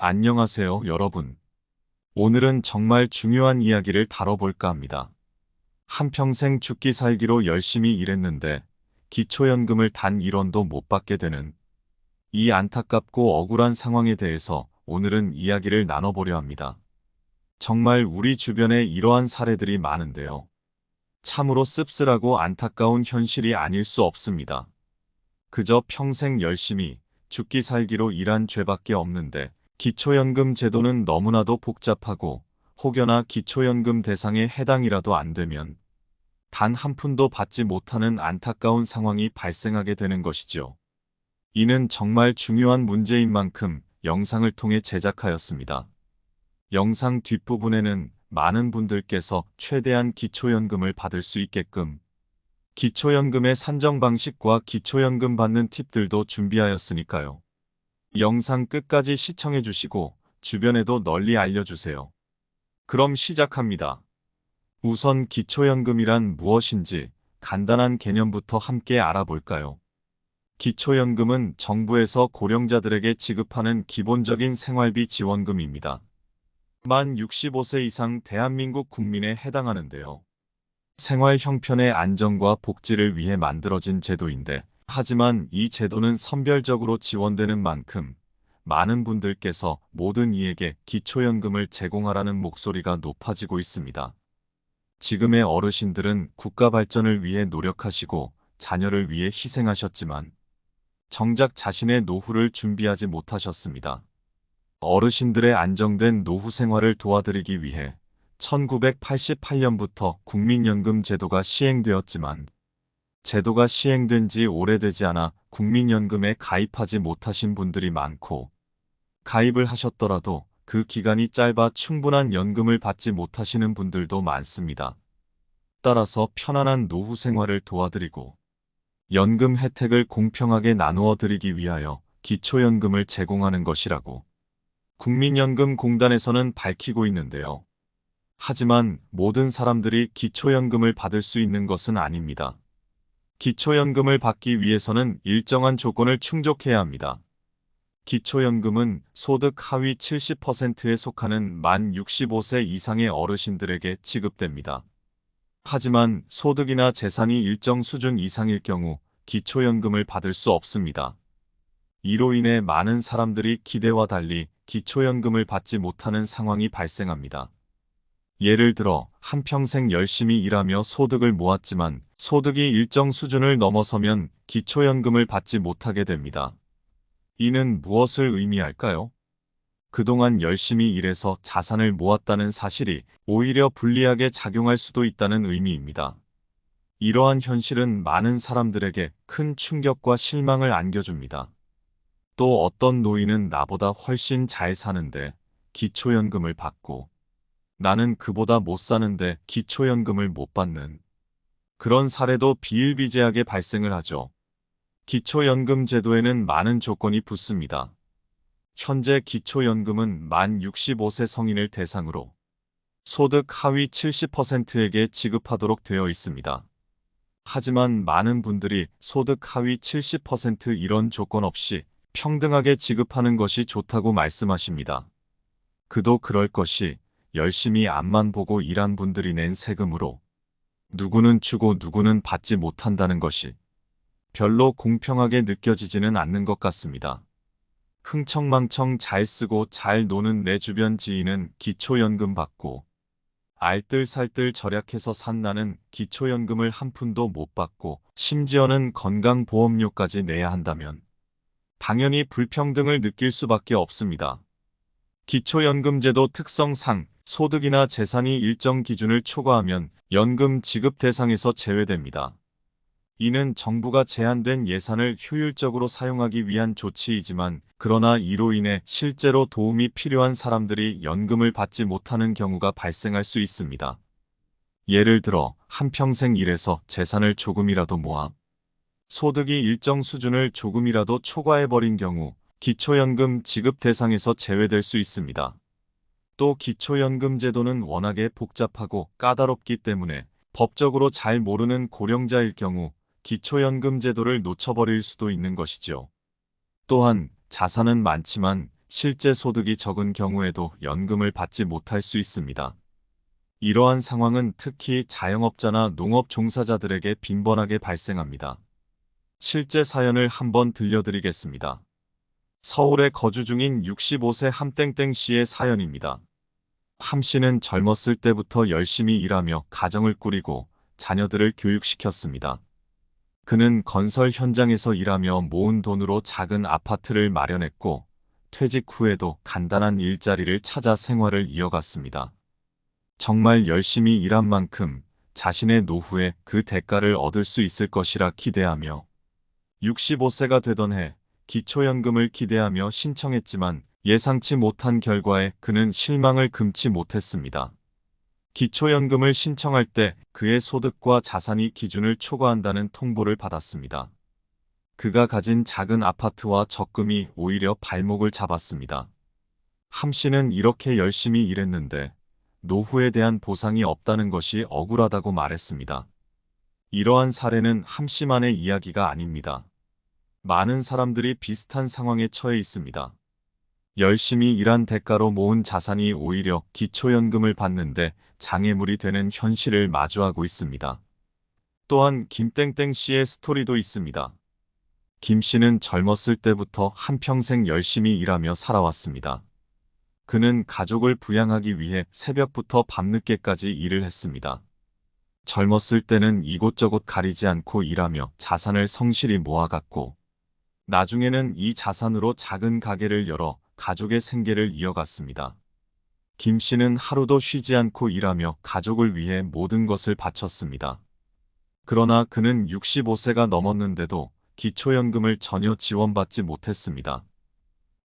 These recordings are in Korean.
안녕하세요, 여러분. 오늘은 정말 중요한 이야기를 다뤄볼까 합니다. 한평생 죽기 살기로 열심히 일했는데 기초연금을 단 1원도 못 받게 되는 이 안타깝고 억울한 상황에 대해서 오늘은 이야기를 나눠보려 합니다. 정말 우리 주변에 이러한 사례들이 많은데요. 참으로 씁쓸하고 안타까운 현실이 아닐 수 없습니다. 그저 평생 열심히 죽기 살기로 일한 죄밖에 없는데 기초연금 제도는 너무나도 복잡하고 혹여나 기초연금 대상에 해당이라도 안 되면 단 한 푼도 받지 못하는 안타까운 상황이 발생하게 되는 것이죠. 이는 정말 중요한 문제인 만큼 영상을 통해 제작하였습니다. 영상 뒷부분에는 많은 분들께서 최대한 기초연금을 받을 수 있게끔 기초연금의 산정 방식과 기초연금 받는 팁들도 준비하였으니까요. 영상 끝까지 시청해 주시고 주변에도 널리 알려주세요. 그럼 시작합니다. 우선 기초연금이란 무엇인지 간단한 개념부터 함께 알아볼까요? 기초연금은 정부에서 고령자들에게 지급하는 기본적인 생활비 지원금입니다. 만 65세 이상 대한민국 국민에 해당하는데요. 생활 형편의 안정과 복지를 위해 만들어진 제도인데, 하지만 이 제도는 선별적으로 지원되는 만큼 많은 분들께서 모든 이에게 기초연금을 제공하라는 목소리가 높아지고 있습니다. 지금의 어르신들은 국가 발전을 위해 노력하시고 자녀를 위해 희생하셨지만 정작 자신의 노후를 준비하지 못하셨습니다. 어르신들의 안정된 노후 생활을 도와드리기 위해 1988년부터 국민연금 제도가 시행되었지만 제도가 시행된 지 오래되지 않아 국민연금에 가입하지 못하신 분들이 많고 가입을 하셨더라도 그 기간이 짧아 충분한 연금을 받지 못하시는 분들도 많습니다. 따라서 편안한 노후 생활을 도와드리고 연금 혜택을 공평하게 나누어 드리기 위하여 기초연금을 제공하는 것이라고 국민연금공단에서는 밝히고 있는데요. 하지만 모든 사람들이 기초연금을 받을 수 있는 것은 아닙니다. 기초연금을 받기 위해서는 일정한 조건을 충족해야 합니다. 기초연금은 소득 하위 70%에 속하는 만 65세 이상의 어르신들에게 지급됩니다. 하지만 소득이나 재산이 일정 수준 이상일 경우 기초연금을 받을 수 없습니다. 이로 인해 많은 사람들이 기대와 달리 기초연금을 받지 못하는 상황이 발생합니다. 예를 들어 한평생 열심히 일하며 소득을 모았지만 소득이 일정 수준을 넘어서면 기초연금을 받지 못하게 됩니다. 이는 무엇을 의미할까요? 그동안 열심히 일해서 자산을 모았다는 사실이 오히려 불리하게 작용할 수도 있다는 의미입니다. 이러한 현실은 많은 사람들에게 큰 충격과 실망을 안겨줍니다. 또 어떤 노인은 나보다 훨씬 잘 사는데 기초연금을 받고 나는 그보다 못 사는데 기초연금을 못 받는 그런 사례도 비일비재하게 발생을 하죠. 기초연금 제도에는 많은 조건이 붙습니다. 현재 기초연금은 만 65세 성인을 대상으로 소득 하위 70%에게 지급하도록 되어 있습니다. 하지만 많은 분들이 소득 하위 70% 이런 조건 없이 평등하게 지급하는 것이 좋다고 말씀하십니다. 그도 그럴 것이 열심히 앞만 보고 일한 분들이 낸 세금으로 누구는 주고 누구는 받지 못한다는 것이 별로 공평하게 느껴지지는 않는 것 같습니다. 흥청망청 잘 쓰고 잘 노는 내 주변 지인은 기초연금 받고 알뜰살뜰 절약해서 산 나는 기초연금을 한 푼도 못 받고 심지어는 건강보험료까지 내야 한다면 당연히 불평등을 느낄 수밖에 없습니다. 기초연금제도 특성상 소득이나 재산이 일정 기준을 초과하면 연금 지급 대상에서 제외됩니다. 이는 정부가 제한된 예산을 효율적으로 사용하기 위한 조치이지만 그러나 이로 인해 실제로 도움이 필요한 사람들이 연금을 받지 못하는 경우가 발생할 수 있습니다. 예를 들어 한평생 일해서 재산을 조금이라도 모아 소득이 일정 수준을 조금이라도 초과해버린 경우 기초연금 지급 대상에서 제외될 수 있습니다. 또 기초연금 제도는 워낙에 복잡하고 까다롭기 때문에 법적으로 잘 모르는 고령자일 경우 기초연금 제도를 놓쳐버릴 수도 있는 것이죠. 또한 자산은 많지만 실제 소득이 적은 경우에도 연금을 받지 못할 수 있습니다. 이러한 상황은 특히 자영업자나 농업 종사자들에게 빈번하게 발생합니다. 실제 사연을 한번 들려드리겠습니다. 서울에 거주 중인 65세 함땡땡 씨의 사연입니다. 함 씨는 젊었을 때부터 열심히 일하며 가정을 꾸리고 자녀들을 교육시켰습니다. 그는 건설 현장에서 일하며 모은 돈으로 작은 아파트를 마련했고 퇴직 후에도 간단한 일자리를 찾아 생활을 이어갔습니다. 정말 열심히 일한 만큼 자신의 노후에 그 대가를 얻을 수 있을 것이라 기대하며 65세가 되던 해 기초연금을 기대하며 신청했지만 예상치 못한 결과에 그는 실망을 금치 못했습니다. 기초연금을 신청할 때 그의 소득과 자산이 기준을 초과한다는 통보를 받았습니다. 그가 가진 작은 아파트와 적금이 오히려 발목을 잡았습니다. 함 씨는 이렇게 열심히 일했는데 노후에 대한 보상이 없다는 것이 억울하다고 말했습니다. 이러한 사례는 함 씨만의 이야기가 아닙니다. 많은 사람들이 비슷한 상황에 처해 있습니다. 열심히 일한 대가로 모은 자산이 오히려 기초연금을 받는데 장애물이 되는 현실을 마주하고 있습니다. 또한 김땡땡 씨의 스토리도 있습니다. 김 씨는 젊었을 때부터 한평생 열심히 일하며 살아왔습니다. 그는 가족을 부양하기 위해 새벽부터 밤늦게까지 일을 했습니다. 젊었을 때는 이곳저곳 가리지 않고 일하며 자산을 성실히 모아갔고 나중에는 이 자산으로 작은 가게를 열어 가족의 생계를 이어갔습니다. 김 씨는 하루도 쉬지 않고 일하며 가족을 위해 모든 것을 바쳤습니다. 그러나 그는 65세가 넘었는데도 기초연금을 전혀 지원받지 못했습니다.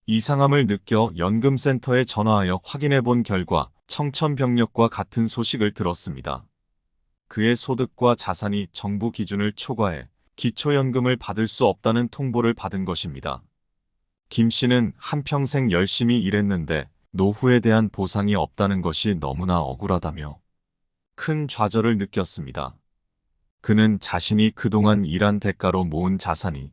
이상함을 느껴 연금센터에 전화하여 확인해 본 결과 청천벽력과 같은 소식을 들었습니다. 그의 소득과 자산이 정부 기준을 초과해 기초연금을 받을 수 없다는 통보를 받은 것입니다. 김 씨는 한평생 열심히 일했는데 노후에 대한 보상이 없다는 것이 너무나 억울하다며 큰 좌절을 느꼈습니다. 그는 자신이 그동안 일한 대가로 모은 자산이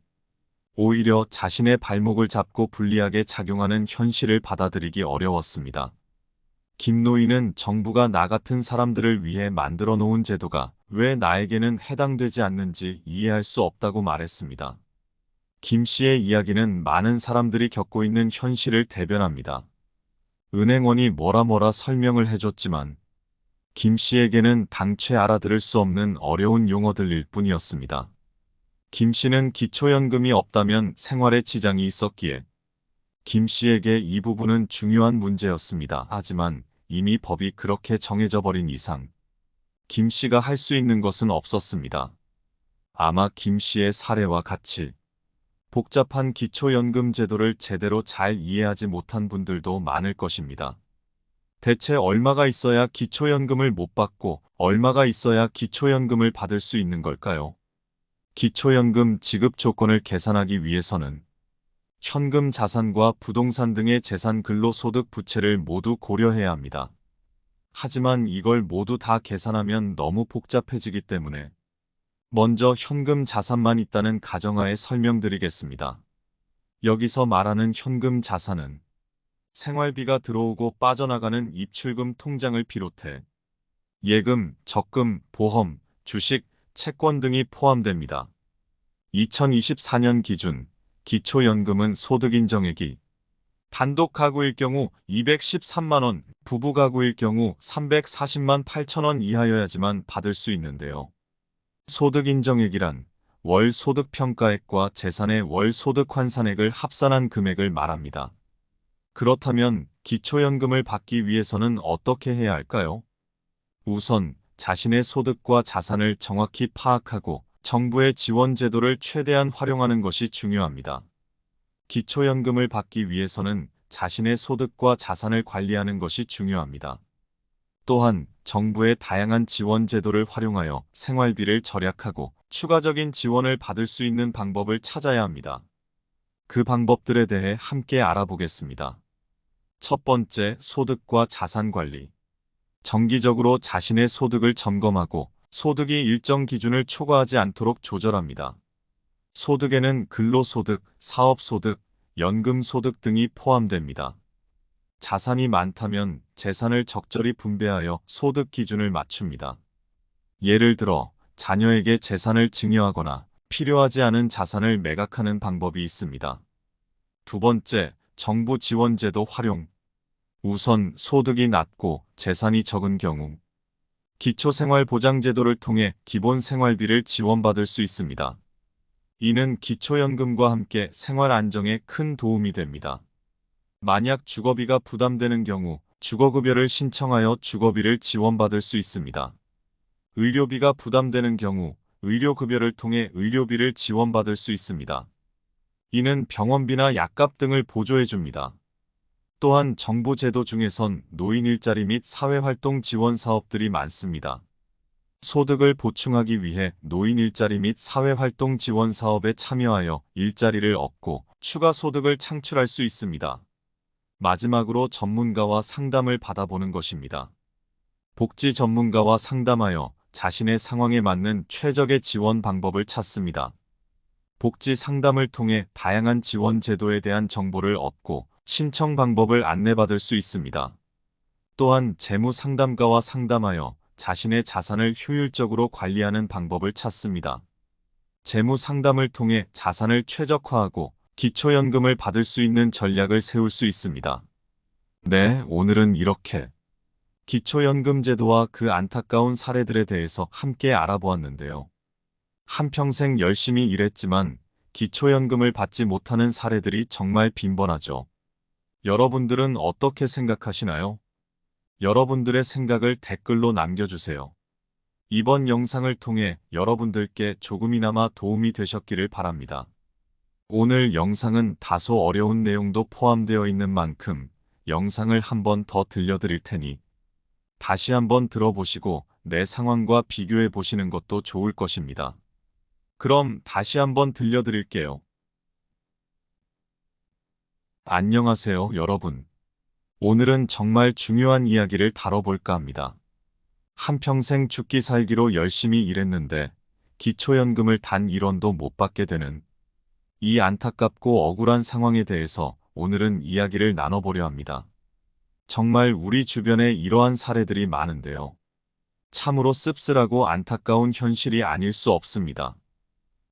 오히려 자신의 발목을 잡고 불리하게 작용하는 현실을 받아들이기 어려웠습니다. 김 노인은 정부가 나 같은 사람들을 위해 만들어 놓은 제도가 왜 나에게는 해당되지 않는지 이해할 수 없다고 말했습니다. 김 씨의 이야기는 많은 사람들이 겪고 있는 현실을 대변합니다. 은행원이 뭐라 설명을 해줬지만 김 씨에게는 당최 알아들을 수 없는 어려운 용어들일 뿐이었습니다. 김 씨는 기초연금이 없다면 생활에 지장이 있었기에 김 씨에게 이 부분은 중요한 문제였습니다. 하지만 이미 법이 그렇게 정해져 버린 이상 김 씨가 할 수 있는 것은 없었습니다. 아마 김 씨의 사례와 같이 복잡한 기초연금 제도를 제대로 잘 이해하지 못한 분들도 많을 것입니다. 대체 얼마가 있어야 기초연금을 못 받고 얼마가 있어야 기초연금을 받을 수 있는 걸까요? 기초연금 지급 조건을 계산하기 위해서는 현금 자산과 부동산 등의 재산 근로소득 부채를 모두 고려해야 합니다. 하지만 이걸 모두 다 계산하면 너무 복잡해지기 때문에 먼저 현금 자산만 있다는 가정하에 설명드리겠습니다. 여기서 말하는 현금 자산은 생활비가 들어오고 빠져나가는 입출금 통장을 비롯해 예금, 적금, 보험, 주식, 채권 등이 포함됩니다. 2024년 기준 기초연금은 소득인정액이 단독 가구일 경우 213만 원, 부부 가구일 경우 340만 8천 원 이하여야지만 받을 수 있는데요. 소득인정액이란 월 소득평가액과 재산의 월 소득 환산액을 합산한 금액을 말합니다. 그렇다면 기초연금을 받기 위해서는 어떻게 해야 할까요? 우선 자신의 소득과 자산을 정확히 파악하고 정부의 지원 제도를 최대한 활용하는 것이 중요합니다. 기초연금을 받기 위해서는 자신의 소득과 자산을 관리하는 것이 중요합니다. 또한 정부의 다양한 지원 제도를 활용하여 생활비를 절약하고 추가적인 지원을 받을 수 있는 방법을 찾아야 합니다. 그 방법들에 대해 함께 알아보겠습니다. 첫 번째, 소득과 자산 관리. 정기적으로 자신의 소득을 점검하고 소득이 일정 기준을 초과하지 않도록 조절합니다. 소득에는 근로소득, 사업소득, 연금 소득 등이 포함됩니다. 자산이 많다면 재산을 적절히 분배하여 소득 기준을 맞춥니다. 예를 들어 자녀에게 재산을 증여하거나 필요하지 않은 자산을 매각하는 방법이 있습니다. 두 번째, 정부 지원제도 활용. 우선 소득이 낮고 재산이 적은 경우 기초생활보장제도를 통해 기본 생활비를 지원받을 수 있습니다. 이는 기초연금과 함께 생활 안정에 큰 도움이 됩니다. 만약 주거비가 부담되는 경우 주거급여를 신청하여 주거비를 지원받을 수 있습니다. 의료비가 부담되는 경우 의료급여를 통해 의료비를 지원받을 수 있습니다. 이는 병원비나 약값 등을 보조해 줍니다. 또한 정부 제도 중에선 노인 일자리 및 사회활동 지원 사업들이 많습니다. 소득을 보충하기 위해 노인 일자리 및 사회활동 지원 사업에 참여하여 일자리를 얻고 추가 소득을 창출할 수 있습니다. 마지막으로 전문가와 상담을 받아보는 것입니다. 복지 전문가와 상담하여 자신의 상황에 맞는 최적의 지원 방법을 찾습니다. 복지 상담을 통해 다양한 지원 제도에 대한 정보를 얻고 신청 방법을 안내받을 수 있습니다. 또한 재무 상담가와 상담하여 자신의 자산을 효율적으로 관리하는 방법을 찾습니다. 재무 상담을 통해 자산을 최적화하고 기초연금을 받을 수 있는 전략을 세울 수 있습니다. 네, 오늘은 이렇게 기초연금 제도와 그 안타까운 사례들에 대해서 함께 알아보았는데요. 한평생 열심히 일했지만 기초연금을 받지 못하는 사례들이 정말 빈번하죠. 여러분들은 어떻게 생각하시나요? 여러분들의 생각을 댓글로 남겨주세요. 이번 영상을 통해 여러분들께 조금이나마 도움이 되셨기를 바랍니다. 오늘 영상은 다소 어려운 내용도 포함되어 있는 만큼 영상을 한 번 더 들려드릴 테니 다시 한번 들어보시고 내 상황과 비교해 보시는 것도 좋을 것입니다. 그럼 다시 한번 들려드릴게요. 안녕하세요, 여러분. 오늘은 정말 중요한 이야기를 다뤄볼까 합니다. 한평생 죽기 살기로 열심히 일했는데 기초연금을 단 1원도 못 받게 되는 이 안타깝고 억울한 상황에 대해서 오늘은 이야기를 나눠보려 합니다. 정말 우리 주변에 이러한 사례들이 많은데요. 참으로 씁쓸하고 안타까운 현실이 아닐 수 없습니다.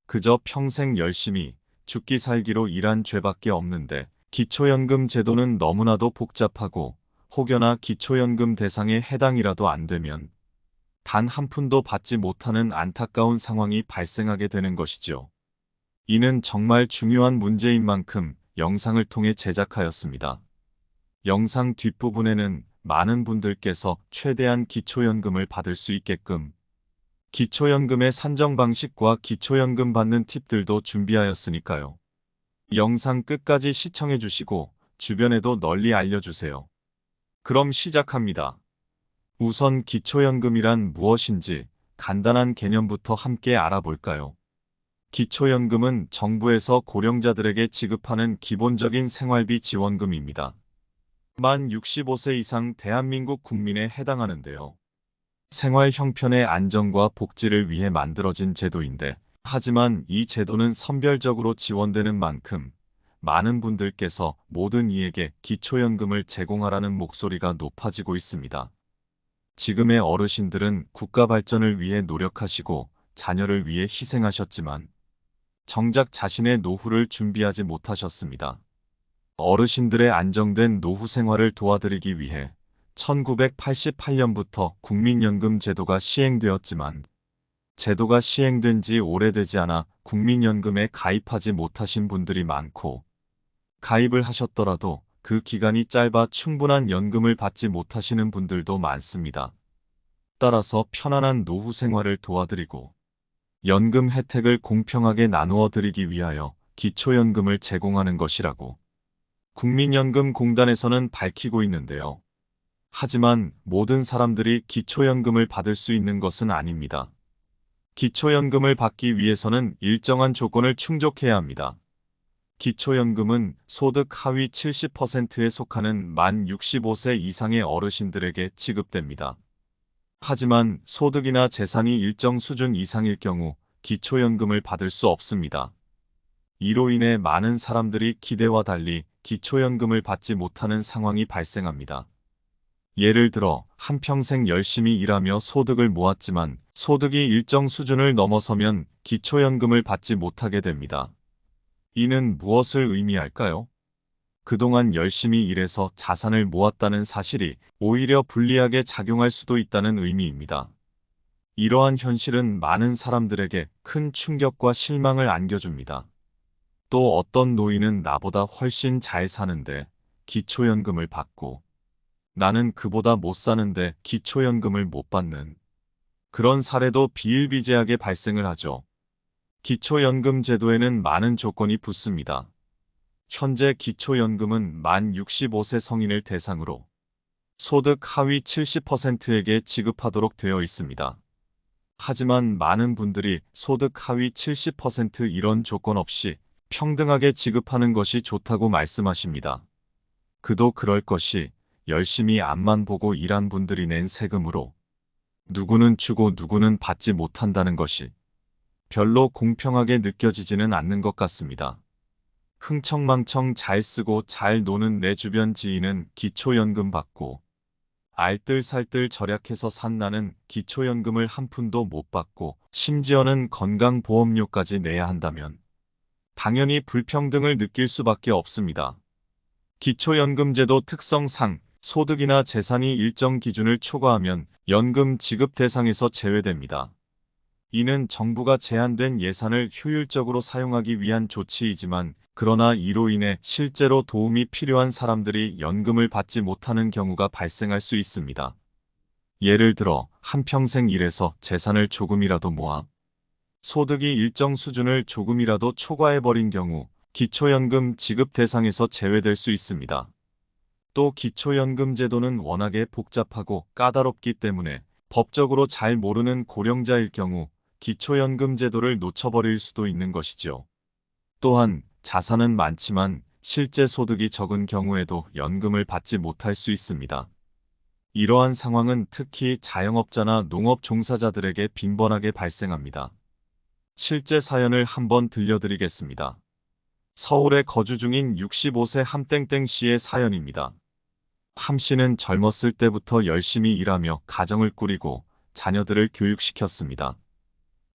그저 평생 열심히 죽기 살기로 일한 죄밖에 없는데 기초연금 제도는 너무나도 복잡하고 혹여나 기초연금 대상에 해당이라도 안 되면 단 한 푼도 받지 못하는 안타까운 상황이 발생하게 되는 것이죠. 이는 정말 중요한 문제인 만큼 영상을 통해 제작하였습니다. 영상 뒷부분에는 많은 분들께서 최대한 기초연금을 받을 수 있게끔 기초연금의 산정 방식과 기초연금 받는 팁들도 준비하였으니까요. 영상 끝까지 시청해 주시고 주변에도 널리 알려주세요. 그럼 시작합니다. 우선 기초연금이란 무엇인지 간단한 개념부터 함께 알아볼까요? 기초연금은 정부에서 고령자들에게 지급하는 기본적인 생활비 지원금입니다. 만 65세 이상 대한민국 국민에 해당하는데요. 생활 형편의 안정과 복지를 위해 만들어진 제도인데, 하지만 이 제도는 선별적으로 지원되는 만큼 많은 분들께서 모든 이에게 기초연금을 제공하라는 목소리가 높아지고 있습니다. 지금의 어르신들은 국가 발전을 위해 노력하시고 자녀를 위해 희생하셨지만 정작 자신의 노후를 준비하지 못하셨습니다. 어르신들의 안정된 노후 생활을 도와드리기 위해 1988년부터 국민연금 제도가 시행되었지만 제도가 시행된 지 오래되지 않아 국민연금에 가입하지 못하신 분들이 많고 가입을 하셨더라도 그 기간이 짧아 충분한 연금을 받지 못하시는 분들도 많습니다. 따라서 편안한 노후 생활을 도와드리고 연금 혜택을 공평하게 나누어 드리기 위하여 기초연금을 제공하는 것이라고 국민연금공단에서는 밝히고 있는데요. 하지만 모든 사람들이 기초연금을 받을 수 있는 것은 아닙니다. 기초연금을 받기 위해서는 일정한 조건을 충족해야 합니다. 기초연금은 소득 하위 70%에 속하는 만 65세 이상의 어르신들에게 지급됩니다. 하지만 소득이나 재산이 일정 수준 이상일 경우 기초연금을 받을 수 없습니다. 이로 인해 많은 사람들이 기대와 달리 기초연금을 받지 못하는 상황이 발생합니다. 예를 들어 한평생 열심히 일하며 소득을 모았지만 소득이 일정 수준을 넘어서면 기초연금을 받지 못하게 됩니다. 이는 무엇을 의미할까요? 그동안 열심히 일해서 자산을 모았다는 사실이 오히려 불리하게 작용할 수도 있다는 의미입니다. 이러한 현실은 많은 사람들에게 큰 충격과 실망을 안겨줍니다. 또 어떤 노인은 나보다 훨씬 잘 사는데 기초연금을 받고 나는 그보다 못 사는데 기초연금을 못 받는 그런 사례도 비일비재하게 발생을 하죠. 기초연금 제도에는 많은 조건이 붙습니다. 현재 기초연금은 만 65세 성인을 대상으로 소득 하위 70%에게 지급하도록 되어 있습니다. 하지만 많은 분들이 소득 하위 70% 이런 조건 없이 평등하게 지급하는 것이 좋다고 말씀하십니다. 그도 그럴 것이 열심히 앞만 보고 일한 분들이 낸 세금으로 누구는 주고 누구는 받지 못한다는 것이 별로 공평하게 느껴지지는 않는 것 같습니다. 흥청망청 잘 쓰고 잘 노는 내 주변 지인은 기초연금 받고 알뜰살뜰 절약해서 산 나는 기초연금을 한 푼도 못 받고 심지어는 건강보험료까지 내야 한다면 당연히 불평등을 느낄 수밖에 없습니다. 기초연금제도 특성상 소득이나 재산이 일정 기준을 초과하면 연금 지급 대상에서 제외됩니다. 이는 정부가 제한된 예산을 효율적으로 사용하기 위한 조치이지만 그러나 이로 인해 실제로 도움이 필요한 사람들이 연금을 받지 못하는 경우가 발생할 수 있습니다. 예를 들어 한평생 일해서 재산을 조금이라도 모아 소득이 일정 수준을 조금이라도 초과해버린 경우 기초연금 지급 대상에서 제외될 수 있습니다. 또 기초연금 제도는 워낙에 복잡하고 까다롭기 때문에 법적으로 잘 모르는 고령자일 경우 기초연금 제도를 놓쳐버릴 수도 있는 것이죠. 또한 자산은 많지만 실제 소득이 적은 경우에도 연금을 받지 못할 수 있습니다. 이러한 상황은 특히 자영업자나 농업 종사자들에게 빈번하게 발생합니다. 실제 사연을 한번 들려드리겠습니다. 서울에 거주 중인 65세 함땡땡 씨의 사연입니다. 함 씨는 젊었을 때부터 열심히 일하며 가정을 꾸리고 자녀들을 교육시켰습니다.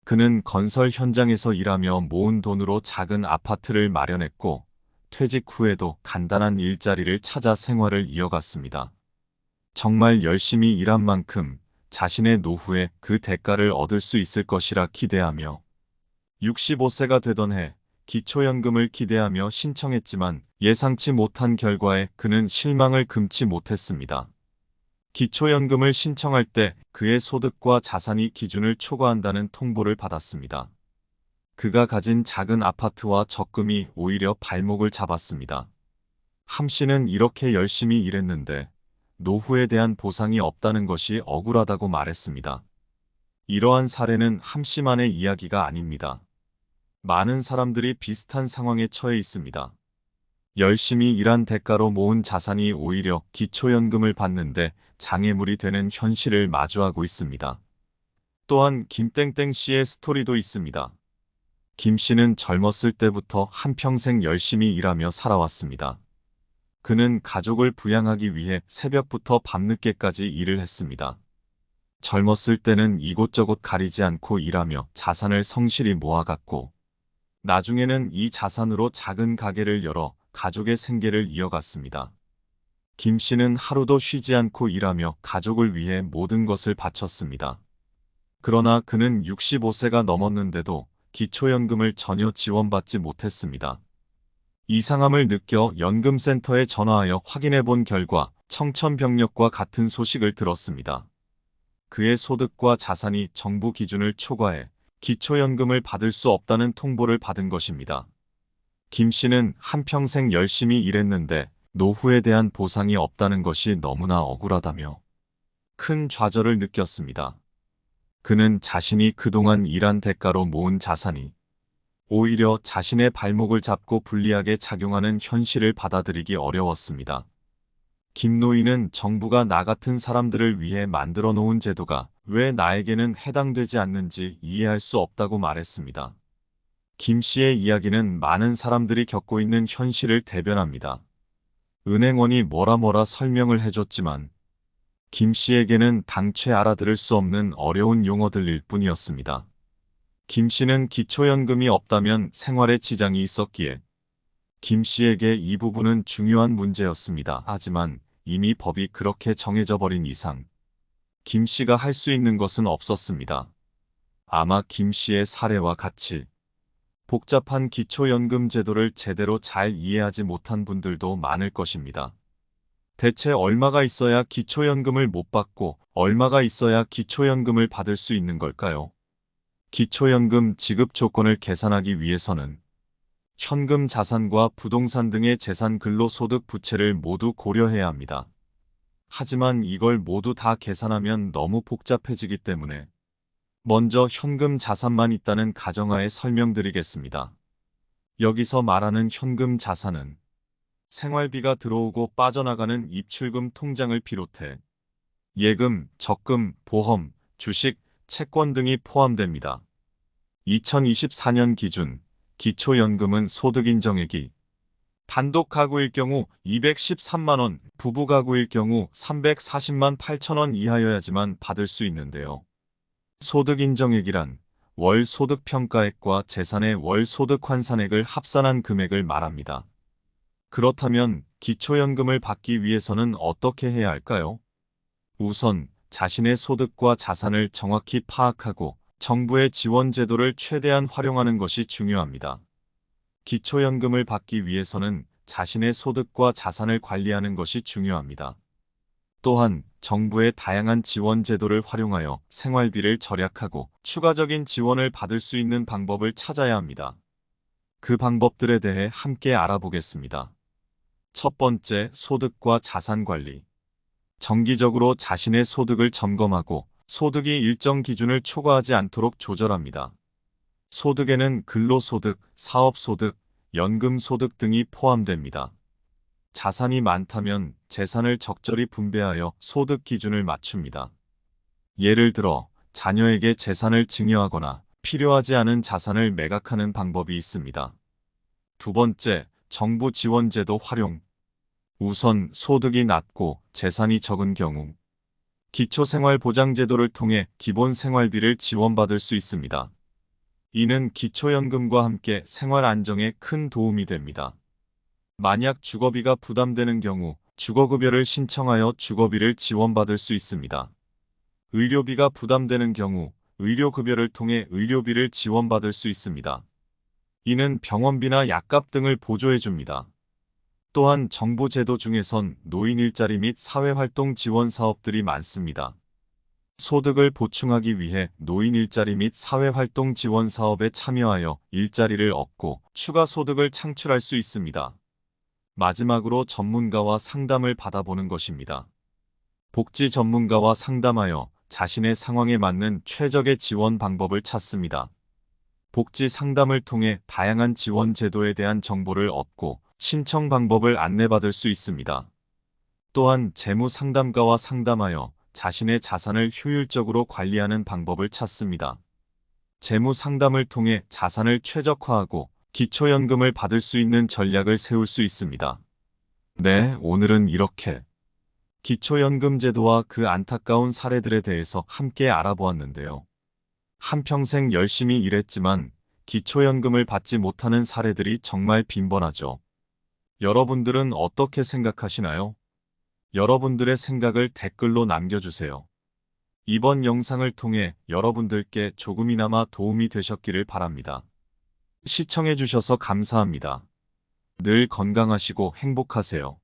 그는 건설 현장에서 일하며 모은 돈으로 작은 아파트를 마련했고 퇴직 후에도 간단한 일자리를 찾아 생활을 이어갔습니다. 정말 열심히 일한 만큼 자신의 노후에 그 대가를 얻을 수 있을 것이라 기대하며 65세가 되던 해 기초연금을 기대하며 신청했지만 예상치 못한 결과에 그는 실망을 금치 못했습니다. 기초연금을 신청할 때 그의 소득과 자산이 기준을 초과한다는 통보를 받았습니다. 그가 가진 작은 아파트와 적금이 오히려 발목을 잡았습니다. 함 씨는 이렇게 열심히 일했는데 노후에 대한 보상이 없다는 것이 억울하다고 말했습니다. 이러한 사례는 함 씨만의 이야기가 아닙니다. 많은 사람들이 비슷한 상황에 처해 있습니다. 열심히 일한 대가로 모은 자산이 오히려 기초연금을 받는데 장애물이 되는 현실을 마주하고 있습니다. 또한 김땡땡 씨의 스토리도 있습니다. 김 씨는 젊었을 때부터 한평생 열심히 일하며 살아왔습니다. 그는 가족을 부양하기 위해 새벽부터 밤늦게까지 일을 했습니다. 젊었을 때는 이곳저곳 가리지 않고 일하며 자산을 성실히 모아갔고 나중에는 이 자산으로 작은 가게를 열어 가족의 생계를 이어갔습니다. 김 씨는 하루도 쉬지 않고 일하며 가족을 위해 모든 것을 바쳤습니다. 그러나 그는 65세가 넘었는데도 기초연금을 전혀 지원받지 못했습니다. 이상함을 느껴 연금센터에 전화하여 확인해 본 결과 청천벽력과 같은 소식을 들었습니다. 그의 소득과 자산이 정부 기준을 초과해 기초연금을 받을 수 없다는 통보를 받은 것입니다. 김 씨는 한평생 열심히 일했는데 노후에 대한 보상이 없다는 것이 너무나 억울하다며 큰 좌절을 느꼈습니다. 그는 자신이 그동안 일한 대가로 모은 자산이 오히려 자신의 발목을 잡고 불리하게 작용하는 현실을 받아들이기 어려웠습니다. 김 노인은 정부가 나 같은 사람들을 위해 만들어 놓은 제도가 왜 나에게는 해당되지 않는지 이해할 수 없다고 말했습니다. 김 씨의 이야기는 많은 사람들이 겪고 있는 현실을 대변합니다. 은행원이 뭐라 설명을 해줬지만 김 씨에게는 당최 알아들을 수 없는 어려운 용어들일 뿐이었습니다. 김 씨는 기초연금이 없다면 생활에 지장이 있었기에 김 씨에게 이 부분은 중요한 문제였습니다. 하지만 이미 법이 그렇게 정해져 버린 이상 김 씨가 할 수 있는 것은 없었습니다. 아마 김 씨의 사례와 같이 복잡한 기초연금 제도를 제대로 잘 이해하지 못한 분들도 많을 것입니다. 대체 얼마가 있어야 기초연금을 못 받고 얼마가 있어야 기초연금을 받을 수 있는 걸까요? 기초연금 지급 조건을 계산하기 위해서는 현금 자산과 부동산 등의 재산 근로소득 부채를 모두 고려해야 합니다. 하지만 이걸 모두 다 계산하면 너무 복잡해지기 때문에 먼저 현금 자산만 있다는 가정하에 설명드리겠습니다. 여기서 말하는 현금 자산은 생활비가 들어오고 빠져나가는 입출금 통장을 비롯해 예금, 적금, 보험, 주식, 채권 등이 포함됩니다. 2024년 기준 기초연금은 소득인정액이 단독 가구일 경우 213만원, 부부 가구일 경우 340만 8천원 이하여야지만 받을 수 있는데요. 소득인정액이란 월 소득평가액과 재산의 월 소득 환산액을 합산한 금액을 말합니다. 그렇다면 기초연금을 받기 위해서는 어떻게 해야 할까요? 우선 자신의 소득과 자산을 정확히 파악하고 정부의 지원 제도를 최대한 활용하는 것이 중요합니다. 기초연금을 받기 위해서는 자신의 소득과 자산을 관리하는 것이 중요합니다. 또한 정부의 다양한 지원 제도를 활용하여 생활비를 절약하고 추가적인 지원을 받을 수 있는 방법을 찾아야 합니다. 그 방법들에 대해 함께 알아보겠습니다. 첫 번째, 소득과 자산 관리. 정기적으로 자신의 소득을 점검하고 소득이 일정 기준을 초과하지 않도록 조절합니다. 소득에는 근로소득, 사업소득, 연금소득 등이 포함됩니다. 자산이 많다면 재산을 적절히 분배하여 소득 기준을 맞춥니다. 예를 들어 자녀에게 재산을 증여하거나 필요하지 않은 자산을 매각하는 방법이 있습니다. 두 번째, 정부 지원제도 활용. 우선 소득이 낮고 재산이 적은 경우 기초생활보장제도를 통해 기본 생활비를 지원받을 수 있습니다. 이는 기초연금과 함께 생활 안정에 큰 도움이 됩니다. 만약 주거비가 부담되는 경우 주거급여를 신청하여 주거비를 지원받을 수 있습니다. 의료비가 부담되는 경우 의료급여를 통해 의료비를 지원받을 수 있습니다. 이는 병원비나 약값 등을 보조해줍니다. 또한 정부 제도 중에선 노인 일자리 및 사회활동 지원 사업들이 많습니다. 소득을 보충하기 위해 노인 일자리 및 사회활동 지원 사업에 참여하여 일자리를 얻고 추가 소득을 창출할 수 있습니다. 마지막으로 전문가와 상담을 받아보는 것입니다. 복지 전문가와 상담하여 자신의 상황에 맞는 최적의 지원 방법을 찾습니다. 복지 상담을 통해 다양한 지원 제도에 대한 정보를 얻고 신청 방법을 안내받을 수 있습니다. 또한 재무 상담가와 상담하여 자신의 자산을 효율적으로 관리하는 방법을 찾습니다. 재무 상담을 통해 자산을 최적화하고 기초연금을 받을 수 있는 전략을 세울 수 있습니다. 네, 오늘은 이렇게 기초연금 제도와 그 안타까운 사례들에 대해서 함께 알아보았는데요. 한평생 열심히 일했지만 기초연금을 받지 못하는 사례들이 정말 빈번하죠. 여러분들은 어떻게 생각하시나요? 여러분들의 생각을 댓글로 남겨주세요. 이번 영상을 통해 여러분들께 조금이나마 도움이 되셨기를 바랍니다. 시청해주셔서 감사합니다. 늘 건강하시고 행복하세요.